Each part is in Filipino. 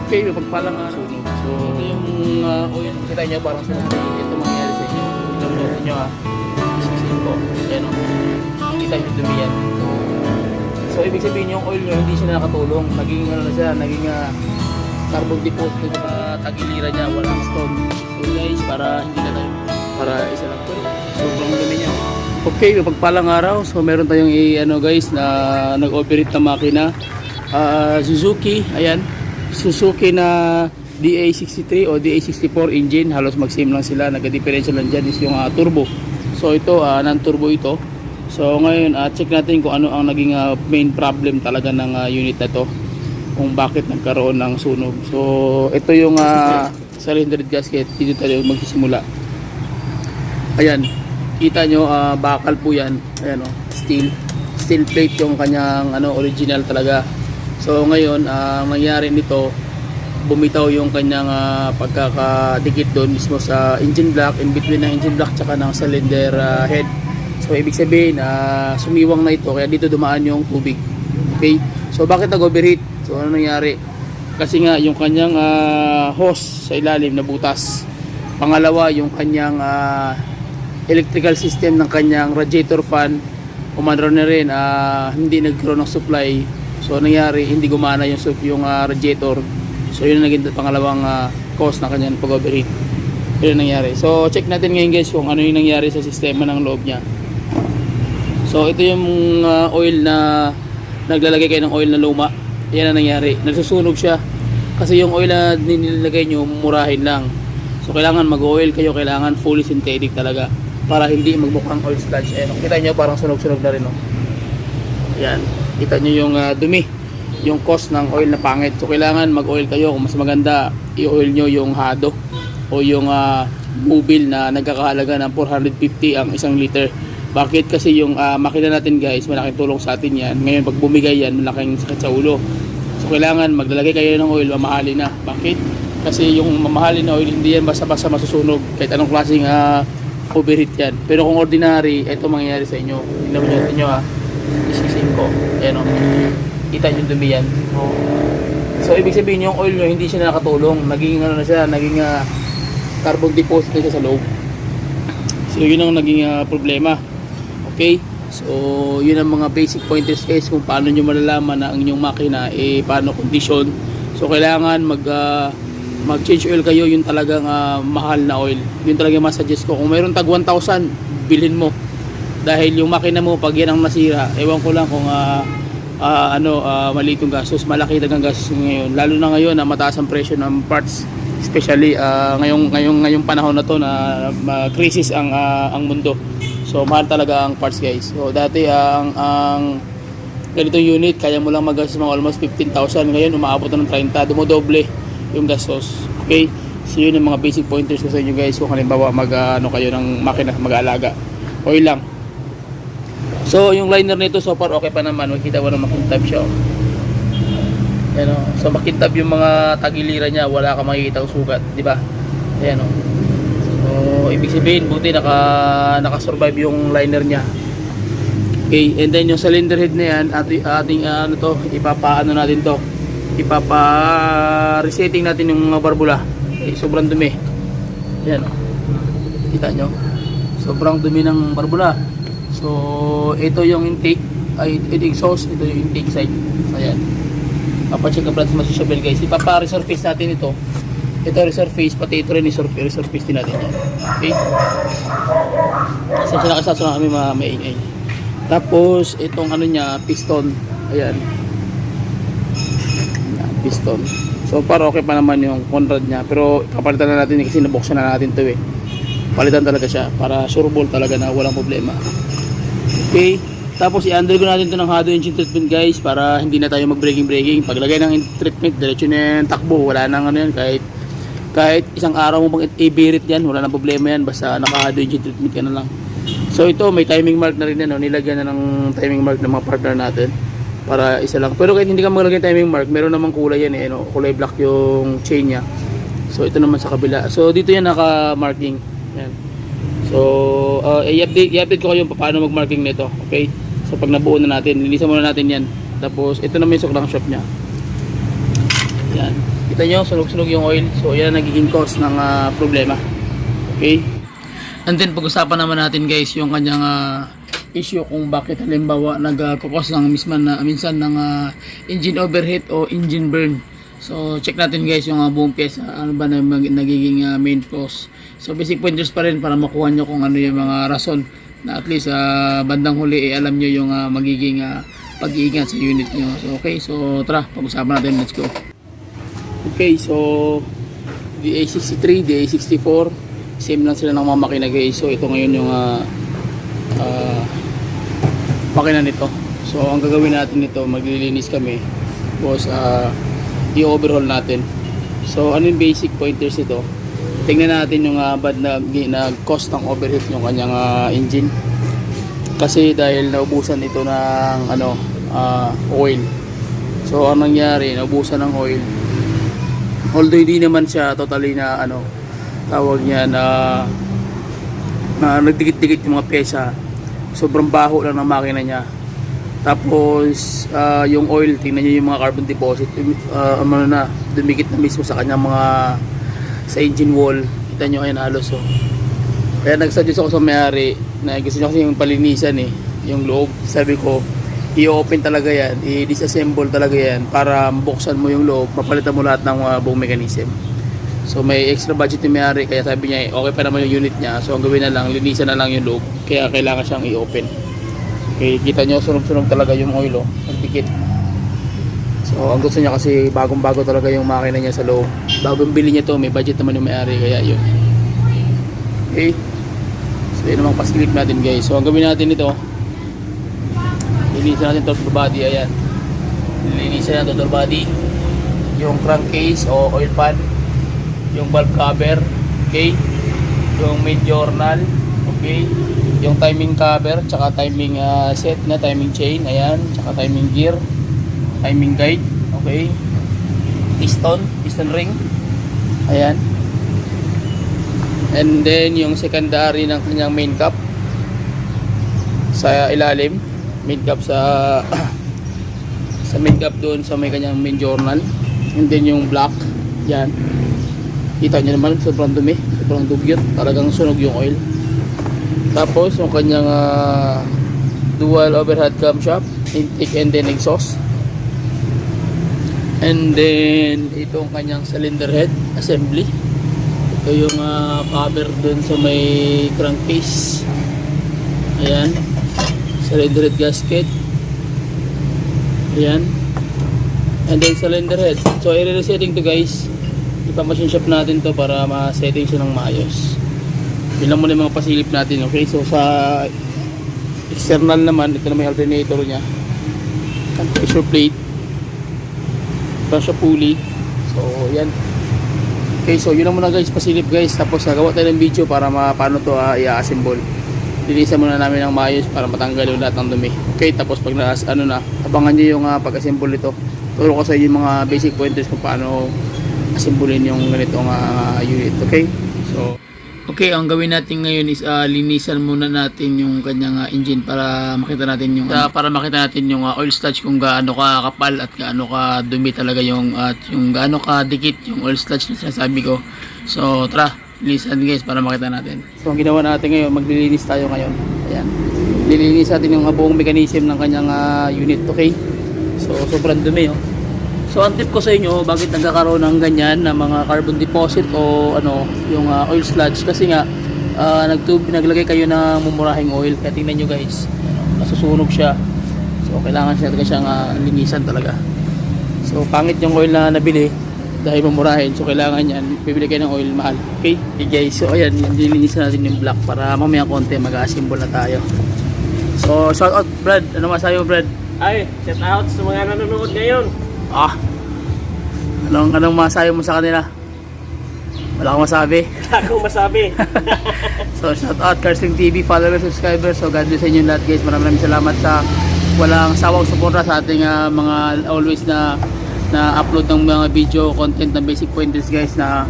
Okay, pagpalang sunog. So, ito yung oil. Kita nyo parang sunog. Ito mangyayari sa inyo. Ito nyo isisin ko. Ayan o. Kita nyo dumi yan. So, ibig sabihin yung oil nyo, hindi siya nakatulong. Naging ano na siya, naging carbon deposit sa tagiliran niya. Walang stone. So guys, para hindi na tayo, para isa lang po. Sobrang dumi niya. Okay, pagpalang araw. So, meron tayong ano guys, na nag-operate na makina. Suzuki, ayan. Suzuki na DA63 o DA64 engine, halos mag-same lang sila. Nagka-differential lang dyan is yung turbo. So ito, non-turbo ito. So ngayon, check natin kung ano ang naging main problem talaga ng unit na to, kung bakit nagkaroon ng sunog. So ito yung cylinder gasket. Dito tayo magsisimula. Ayan, kita nyo, bakal po yan. Ayan o, steel plate yung kanyang original talaga. So ngayon, ang nangyari nito, bumitaw yung kanyang pagkakadikit doon mismo sa engine block, in between ng engine block tsaka ng cylinder head. So ibig sabihin, sumiwang na ito, kaya dito dumaan yung tubig. Okay, so bakit nag-overheat? So ano nangyari? Kasi nga yung kanyang hose sa ilalim nabutas. Pangalawa, yung kanyang electrical system ng kanyang radiator fan, umandar na rin, hindi nagkaroon ng supply. So nangyari, hindi gumana yung radiator. So yun ang naging pangalawang cause na kanyang pag-overheat. Yun ang nangyari. So check natin ngayon guys kung ano yung nangyari sa sistema ng loob niya. So ito yung oil na naglalagay kayo ng oil na luma. Yan ang nangyari. Nagsusunog siya. Kasi yung oil na nilagay nyo, murahin lang. So kailangan mag-oil kayo, kailangan fully synthetic talaga para hindi magmukhang oil sludge. Ayan, kita nyo parang sunog-sunog na rin. Ayan, kita nyo yung dumi, yung cost ng oil na pangit. So kailangan mag-oil kayo. Kung mas maganda, i-oil nyo yung Hado o yung Mobil na nagkakahalaga ng 450 ang 1 liter. Bakit? Kasi yung makina natin guys, malaking tulong sa atin yan. Ngayon pag bumigay yan, malaking sakit sa ulo. So kailangan maglalagay kayo ng oil, mamahalin na. Bakit? Kasi yung mamahalin na oil, hindi yan basta-basta masusunog kahit anong klaseng overheat yan. Pero kung ordinary, ito mangyayari sa inyo. Tingnan nyo isisin ko. Ayan o, kita nyo dumi yan. So ibig sabihin yung oil nyo, hindi siya nakatulong. Naging ano na siya, naging carbon deposit na siya sa loob. So yun ang naging problema. Okay, so yun ang mga basic pointers guys kung paano nyo malalaman na ang inyong makina paano condition. So kailangan mag-change oil kayo, yung talagang mahal na oil. Yun talagang masuggest ko. Kung mayroon tag 1,000, bilhin mo. Dahil yung makina mo pag yan ang nasira, ewan ko lang kung maliit yung gastos, malaki dagang gastos ngayon. Lalo na ngayon na mataas ang presyo ng parts, especially ngayong panahon na to na crisis ang mundo. So mahal talaga ang parts guys. So dati ang ganitong unit kaya mo lang magastos mga almost 15,000, ngayon umaabot na ng 30, dumodoble yung gastos. Okay, so yun yung mga basic pointers ko sa inyo guys kung halimbawa kayo ng makina, mag-aalaga. Oil lang. So yung liner nito so far okay pa naman, makita mo na makintab siya. Ayan o, so makintab yung mga tagiliran niya, wala kang makikita ang sugat, di ba? Ayan o. So ibig sabihin buti naka-survive yung liner niya. Okay, and then yung cylinder head na yan, ating ipapaano natin to. Ipapa-resetting natin yung mga barbula. Okay, sobrang dumi. Ayan o. Kita nyo? Sobrang dumi ng barbula. So ito yung intake, ito exhaust, ito yung intake side. Ayan. Papacheck up natin masisabel guys. Ipapa-resurface natin ito. Ito resurface, pati ito rin resurface din natin yan. Okay. Saan siya nakasaso na kami maingay. Tapos itong niya, piston. Ayan. Piston. So para okay pa naman yung Conrad niya. Pero kapalitan na natin kasi nabuksan na natin ito Palitan talaga siya para sure ball talaga na walang problema. Okay. Tapos i-undergo natin ito ng Hado engine treatment guys para hindi na tayo mag-braking. Paglagay ng treatment, diretso na yung takbo. Wala nang yan. Kahit isang araw mo pang i-berit yan, wala nang problema yan. Basta naka-Hado engine treatment ka na lang. So ito, may timing mark na rin yan. Nilagyan na ng timing mark ng mga partner natin. Para isa lang. Pero kahit hindi ka maglagay ng timing mark, meron namang kulay yan kulay black yung chain niya. So ito naman sa kabila. So dito yan naka-marking. Yan. So i-update ko kayo paano mag-marking nito. Okay? So pag nabuo na natin, linisan muna natin yan. Tapos ito naman yung suklang shop niya. Yan. Kita nyo, sunog-sunog yung oil. So yan nagiging cause ng problema. Okay? And then pag-usapan naman natin guys yung kanyang issue kung bakit halimbawa nagkukos ng minsan ng engine overheat o engine burn. So check natin guys yung buong pyesa, ano ba na nagiging main cause. So basic pointers pa rin para makuha nyo kung ano yung mga rason na at least bandang huli alam nyo yung magiging pag-iingat sa unit nyo. So okay, so tara, pag-usapan natin, let's go. Okay, so DA63, DA64, same lang sila ng mga makina guys. So ito ngayon yung makina nito. So ang gagawin natin nito, maglilinis kami tapos i-overhaul natin. So ano yung basic pointers ito? Tingnan natin yung bad na cost ng overheat yung kanyang engine. Kasi dahil naubusan ito ng oil. So anong nangyari, naubusan ng oil. Although hindi naman siya totally na tawag niya na nagdikit-dikit yung mga pesa. Sobrang baho lang ng makina niya. Tapos yung oil, tingnan niyo yung mga carbon deposit, dumikit na mismo sa kanyang sa engine wall. Kita niyo ayan halos Kaya nag-suggest ako sa may-ari na gusto niya kasi yung palinisan yung loob. Sabi ko, i-open talaga yan, i-disassemble talaga yan para buksan mo yung loob, mapalitan mo lahat ng buong mechanism. So may extra budget yung may-ari, kaya sabi niya okay pa naman yung unit niya. So ang gawin na lang, linisan na lang yung loob, kaya kailangan siyang i-open. Okay, kita nyo, sunog-sunog talaga yung oil, nagdikit. So ang gusto niya kasi bagong-bago talaga yung makina niya sa loob. Bagong bili niya to, may budget naman yung may-ari, kaya yun. Okay, so yun namang pasilip natin guys. So ang gawin natin ito, linisan natin throttle body, ayan. Linisan natin throttle body, yung crankcase o oil pan, yung valve cover, okay, yung main journal, okay, yung timing cover, tsaka timing set na timing chain, ayan, tsaka timing gear, timing guide, okay, piston ring, ayan, and then yung secondary ng kanyang main cap sa ilalim, main cap sa main cap doon sa may kanyang main journal, and then yung block, yan. Kita nyo naman, sobrang dumi, sobrang dugyot, talagang sunog yung oil. Tapos yung kanyang dual overhead camshaft, intake and then exhaust. And then itong kanyang cylinder head assembly. Ito yung cover dun sa may crankcase. Ayan, cylinder head gasket. Ayan. And then cylinder head. So i-resetting to guys. Ipa-machine shop natin to para ma-setting siya ng maayos. Yun lang muna yung mga pasilip natin. Okay, so sa external naman, ito na may alternator nya, pressure plate, pressure pulley. So yan. Okay, so yun lang muna guys, pasilip guys. Tapos nagawa tayo ng video para paano to i-assemble. Linisan muna namin ng maayos para matanggal yung lahat ng dumi. Okay, tapos pag abangan nyo yung pag-assemble nito. Turo ko sa inyo yung mga basic pointers kung paano asimbulin yung ganitong unit. Okay, so okay, ang gawin natin ngayon is linisan muna natin yung kanyang engine para makita natin yung oil sludge, kung gaano ka kapal at gaano ka dumi talaga yung yung gaano ka dikit yung oil sludge na sinasabi ko. So tara, linisan guys para makita natin. So ang ginawa natin ngayon, maglilinis tayo ngayon. Ayan, lilinis natin yung buong mechanism ng kanyang unit. Okay, so sobrang dumi So ang tip ko sa inyo, bakit nagkakaroon ng ganyan na mga carbon deposit o yung oil sludge, kasi nga naglagay kayo ng mumurahing oil. Kaya tingnan nyo guys, nasusunog siya. So kailangan siya talaga siyang linisan talaga. So pangit yung oil na nabili dahil mumurahin. So kailangan yan, bibili kayo ng oil mahal. Okay, guys, so ayan, linisan natin yung block para mamaya konti mag-assemble na tayo. So shout out Brad, ano masabi mo Brad? Ay, shout out sa mga nanonood ngayon. Anong masabi mo sa kanila? Wala akong masabi. Wala akong masabi. So shout out Carsling TV followers, subscribers. So God bless sa inyo lahat guys. Maraming salamat sa walang sawang suporta sa ating mga always na upload ng mga video content ng basic pointers guys na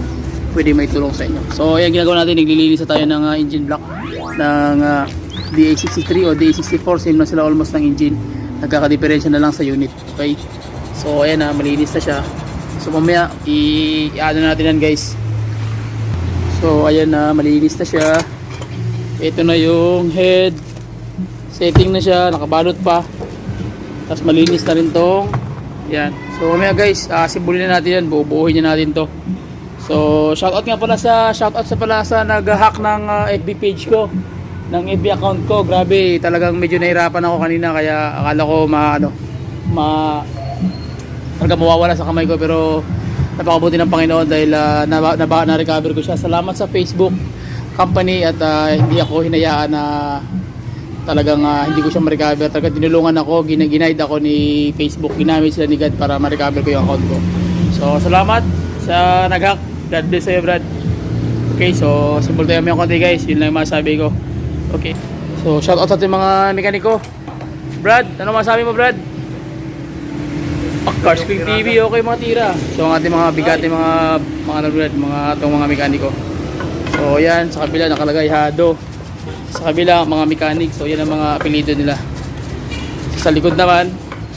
pwede may tulong sa inyo. So ayan, ginagawa natin, naglilinis tayo ng engine block ng DA63 o DA64. Same na sila almost ng engine, nagkaka-diferensya na lang sa unit. Okay, so ayan malinis na siya. So mamaya i-ano natin yan guys. So ayan na, malinis na siya. Ito na yung head. Setting na siya, nakabalot pa. Tapos malinis na rin tong yan. So mamaya guys, simbolin na natin yan, bubuuhin na natin to. So shoutout sa nag-hack ng FB page ko, ng FB account ko. Grabe, talagang medyo nahirapan ako kanina, kaya akala ko talaga mawawala sa kamay ko, pero napakabuti ng Panginoon dahil na-recover ko siya. Salamat sa Facebook company at hindi ako hinayaan na talagang hindi ko siya ma-recover. Talagang tinulungan ako, ginaid ako ni Facebook, ginamit sila ni God para ma-recover ko yung account ko. So salamat sa nag-hack. God bless sa'yo, Brad. Okay, so simple tayo yung konti guys, yun lang yung masabi ko. Okay, so shoutout sa ating mga mekaniko. Brad, ano masabi mo, Brad? Cars Quick TV, okay mga tira. So ang ating mga bigati, mga itong mga mekaniko. So yan, sa kabila nakalagay Hado. Sa kabila mga mechanic. So yan ang mga apelido nila. Sa likod naman,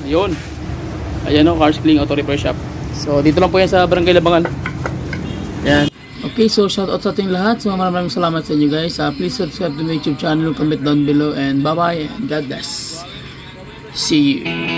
ayun. Ayan o, Cars Clean Auto Repair Shop. So dito lang po yan sa Barangay Labangan. Yan. Okay, so shoutout sa ating lahat. So maraming salamat sa inyo guys. Please subscribe to my YouTube channel, comment down below, and bye bye and God bless. See you.